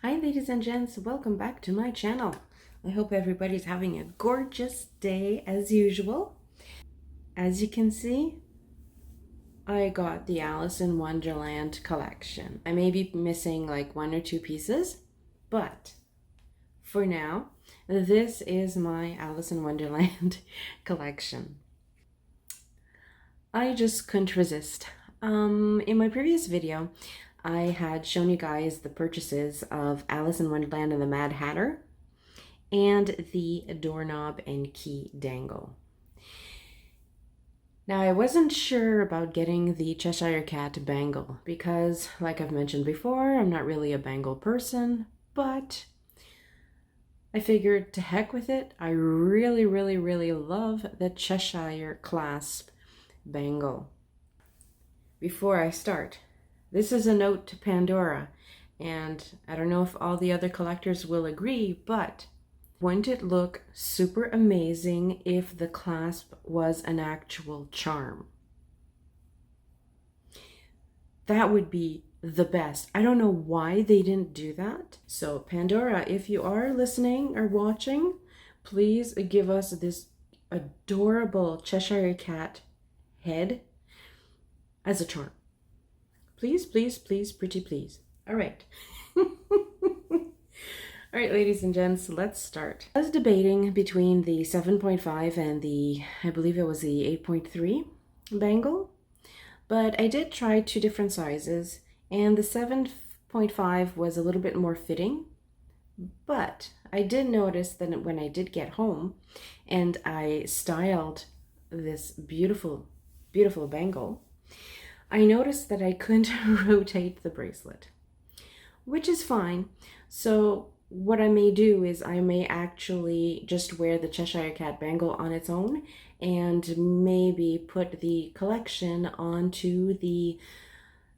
Hi ladies and gents, welcome back to my channel. I hope everybody's having a gorgeous day as usual. As you can see, I got the Alice in Wonderland collection. I may be missing like one or two pieces, but for now, this is my Alice in Wonderland collection. I just couldn't resist. In my previous video, I had shown you guys the purchases of Alice in Wonderland and the Mad Hatter and the doorknob and key dangle. Now, I wasn't sure about getting the Cheshire Cat Bangle because, like I've mentioned before, I'm not really a bangle person, but I figured to heck with it. I really love the Cheshire clasp bangle. Before I start, this is a note to Pandora, and I don't know if all the other collectors will agree, but wouldn't it look super amazing if the clasp was an actual charm? That would be the best. I don't know why they didn't do that. So Pandora, if you are listening or watching, please give us this adorable Cheshire Cat head as a charm. Please, pretty please. All right. All right, ladies and gents, let's start. I was debating between the 7.5 and the, I believe it was the 8.3 bangle, but I did try two different sizes, and the 7.5 was a little bit more fitting, but I did notice that when I did get home and I styled this beautiful bangle, I noticed that I couldn't rotate the bracelet, which is fine. So what I may do is I may actually just wear the Cheshire Cat Bangle on its own and maybe put the collection onto the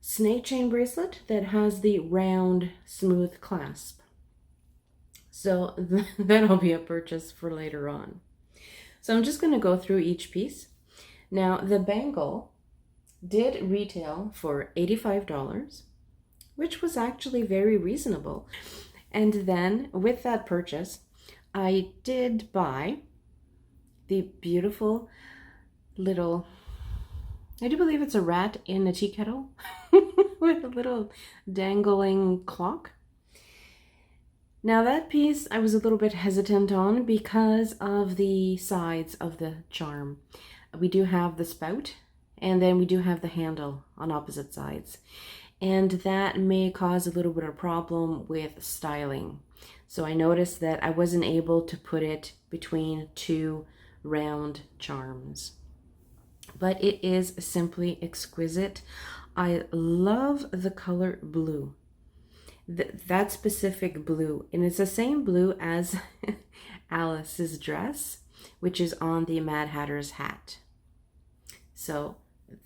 snake chain bracelet that has the round, smooth clasp. So that'll be a purchase for later on. So I'm just going to go through each piece. Now, the bangle did retail for $85, which was actually very reasonable. And then with that purchase, I did buy the beautiful little, I do believe it's a rat in a tea kettle with a little dangling clock. Now that piece I was a little bit hesitant on because of the sides of the charm. We do have the spout, and then we do have the handle on opposite sides. And that may cause a little bit of problem with styling. So I noticed that I wasn't able to put it between two round charms. But it is simply exquisite. I love the color blue. That specific blue. And it's the same blue as Alice's dress, which is on the Mad Hatter's hat. So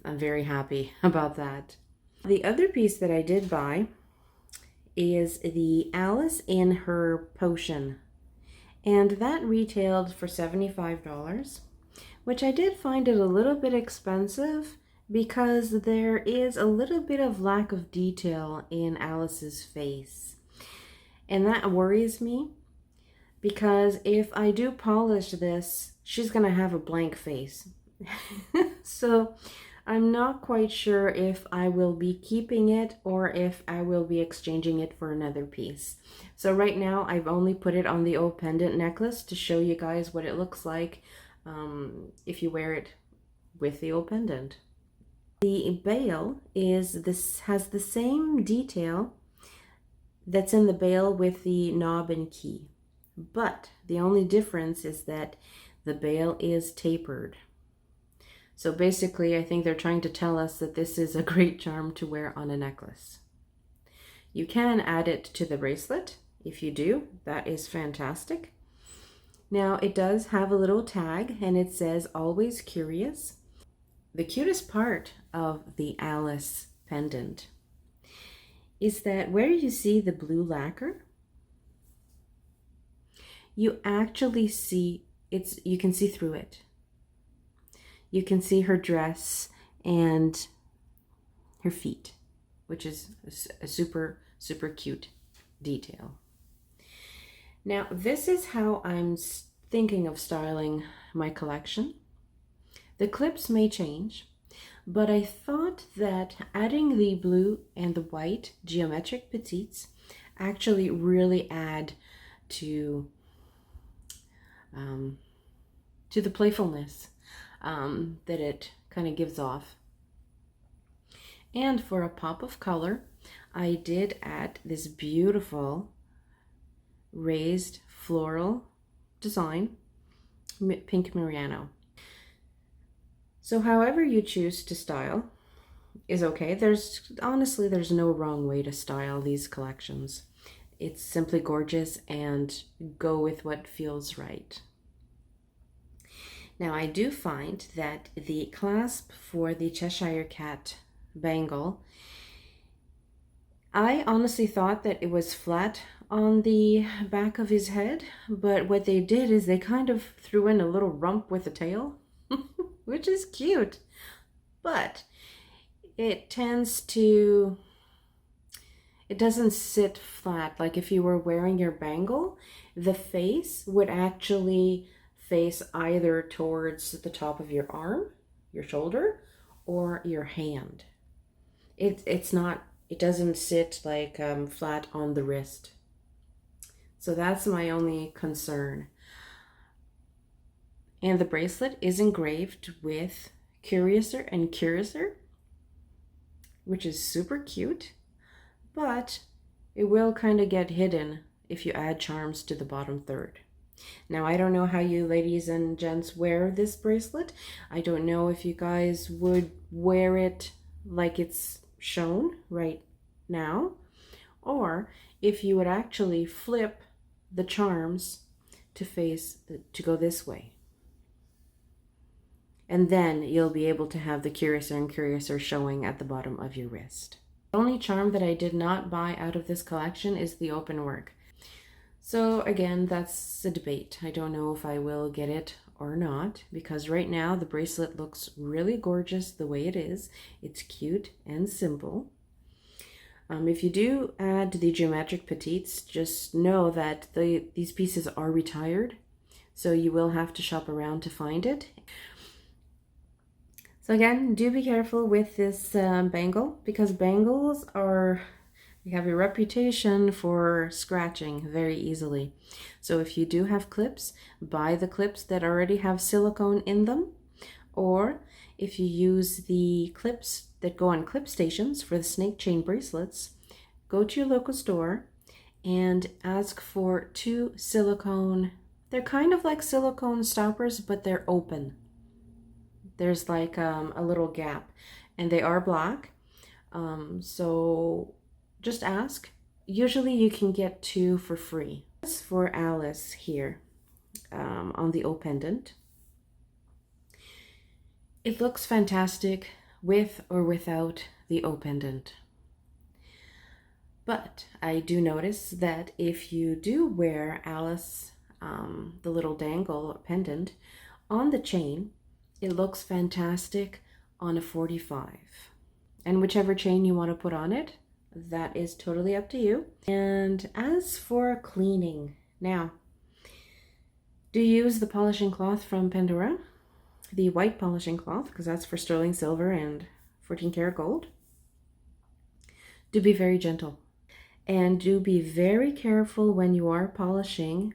I'm very happy about that. The other piece that I did buy is the Alice in her potion, and that retailed for $75, which I did find it a little bit expensive because there is a little bit of lack of detail in Alice's face, and that worries me because if I do polish this, she's gonna have a blank face. So I'm not quite sure if I will be keeping it or if I will be exchanging it for another piece. So right now I've only put it on the old pendant necklace to show you guys what it looks like if you wear it with the old pendant. The bail has the same detail that's in the bail with the knob and key, but the only difference is that the bail is tapered. So basically, I think they're trying to tell us that this is a great charm to wear on a necklace. You can add it to the bracelet. If you do, that is fantastic. Now, it does have a little tag, and it says, "Always curious." The cutest part of the Alice pendant is that where you see the blue lacquer, you actually see, you can see through it. You can see her dress and her feet, which is super cute. detail. Now, this is how I'm thinking of styling my collection. The clips may change, but I thought that adding the blue and the white geometric petites actually really add to the playfulness that it kind of gives off. And for a pop of color, I did add this beautiful raised floral design, pink Murano. So however you choose to style is okay. Honestly, there's no wrong way to style these collections. It's simply gorgeous, and go with what feels right. Now, I do find that the clasp for the Cheshire Cat Bangle, I honestly thought that it was flat on the back of his head, but what they did is they kind of threw in a little rump with a tail, which is cute, but it doesn't sit flat. Like if you were wearing your bangle, the face would actually face either towards the top of your arm, your shoulder, or your hand. It doesn't sit like flat on the wrist. So that's my only concern. And the bracelet is engraved with Curiouser and Curiouser, which is super cute, but it will kind of get hidden if you add charms to the bottom third. Now, I don't know how you ladies and gents wear this bracelet. I don't know if you guys would wear it like it's shown right now, or if you would actually flip the charms to go this way. And then you'll be able to have the Curiouser and Curiouser showing at the bottom of your wrist. The only charm that I did not buy out of this collection is the open work. So again, that's a debate. I don't know if I will get it or not, because right now the bracelet looks really gorgeous the way it is. It's cute and simple. If you do add the geometric petites, just know that these pieces are retired, so you will have to shop around to find it. So again, do be careful with this bangle, because bangles they have a reputation for scratching very easily. So if you do have clips, buy the clips that already have silicone in them, or if you use the clips that go on clip stations for the snake chain bracelets, go to your local store and ask for 2 silicone. They're kind of like silicone stoppers, but they're open. There's like a little gap, and they are black. So just ask. Usually you can get 2 for free. As for Alice here on the O pendant, it looks fantastic with or without the O pendant. But I do notice that if you do wear Alice, the little dangle pendant, on the chain, it looks fantastic on a 45. And whichever chain you want to put on it, that is totally up to you. And as for cleaning, now, do you use the polishing cloth from Pandora? The white polishing cloth, because that's for sterling silver and 14 karat gold. Do be very gentle. And do be very careful when you are polishing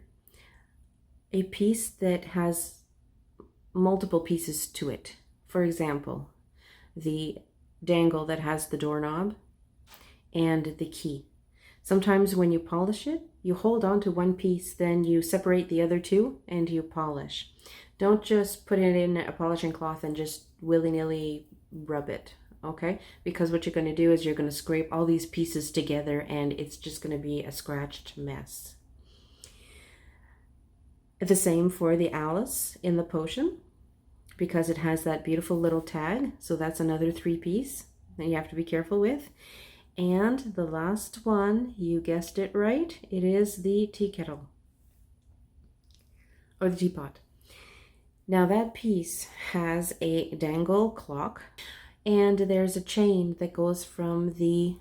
a piece that has multiple pieces to it. For example, the dangle that has the doorknob and the key. Sometimes when you polish it, you hold on to one piece, then you separate the other 2 and you polish. Don't just put it in a polishing cloth and just willy-nilly rub it, okay? Because what you're going to do is you're going to scrape all these pieces together, and it's just going to be a scratched mess. The same for the Alice in the potion, because it has that beautiful little tag. So that's another 3-piece that you have to be careful with. And the last one, you guessed it right, it is the tea kettle, or the teapot. Now that piece has a dangle clock, and there's a chain that goes from the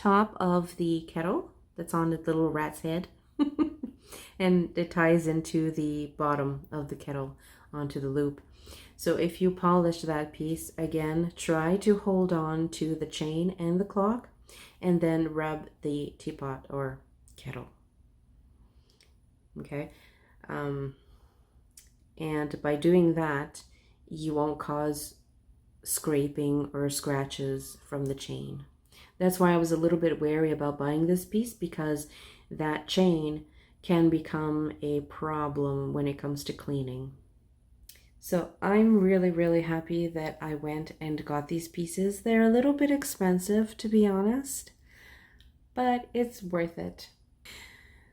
top of the kettle that's on the little rat's head. And it ties into the bottom of the kettle onto the loop. So if you polish that piece, again, try to hold on to the chain and the clock, and then rub the teapot or kettle. Okay, and by doing that, you won't cause scraping or scratches from the chain. That's why I was a little bit wary about buying this piece, because that chain can become a problem when it comes to cleaning. So I'm really happy that I went and got these pieces. They're a little bit expensive, to be honest, but it's worth it.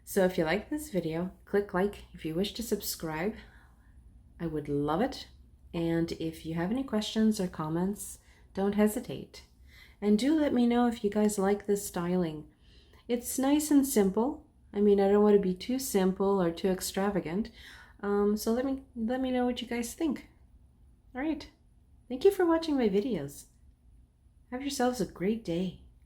So if you like this video, click like. If you wish to subscribe, I would love it. And if you have any questions or comments, don't hesitate. And do let me know if you guys like this styling. It's nice and simple. I mean, I don't want to be too simple or too extravagant. So let me know what you guys think. All right. Thank you for watching my videos. Have yourselves a great day.